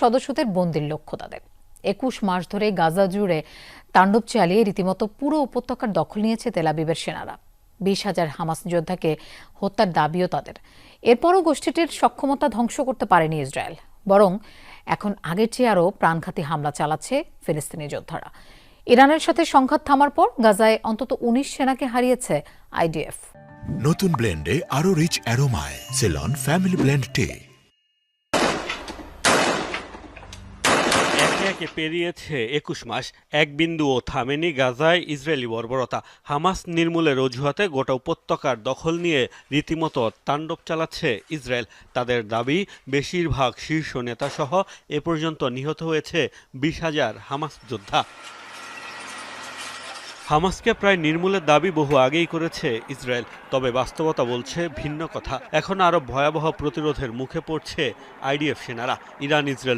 সদস্যদের বন্দির লক্ষ্য তাদের। ২১ মাস ধরে গাজা জুড়ে তাণ্ডব চালিয়ে রীতিমতো পুরো উপত্যকার দখল নিয়েছে তেল আবিবের সেনারা। ২০,০০০ হামাস যোদ্ধাকে হত্যার দাবিও তাদের। এরপরও গোষ্ঠীটির সক্ষমতা ধ্বংস করতে পারেনি ইসরায়েল, বরং এখন আগের চেয়ে আরও প্রাণঘাতী হামলা চালাচ্ছে ফিলিস্তিনি যোদ্ধারা। ইরানের সাথে সংঘাত থামার পর গাজায় অন্তত ১৯ সেনাকে হারিয়েছে আইডিএফ। নতুন ব্লেন্ডে আরো রিচ অ্যারোমায় সেলন ফ্যামিলি ব্লেন্ড টে। একে পেরিয়েছে ২১ মাস, এক বিন্দুও থামেনি গাজায় ইসরায়েলি বর্বরতা। হামাস নির্মূলের অজুহাতে গোটা উপত্যকার দখল নিয়ে রীতিমতো তাণ্ডব চালাচ্ছে ইসরায়েল। তাদের দাবি, বেশিরভাগ শীর্ষ নেতাসহ এ পর্যন্ত নিহত হয়েছে ২০,০০০ হামাস যোদ্ধা। হামাসকে প্রায় নির্মূলের দাবি বহু আগেই করেছে ইসরায়েল, তবে বাস্তবতা বলছে ভিন্ন কথা। এখন আরো ভয়াবহ প্রতিরোধের মুখে পড়ছে আইডিএফ সেনারা। Iran Israel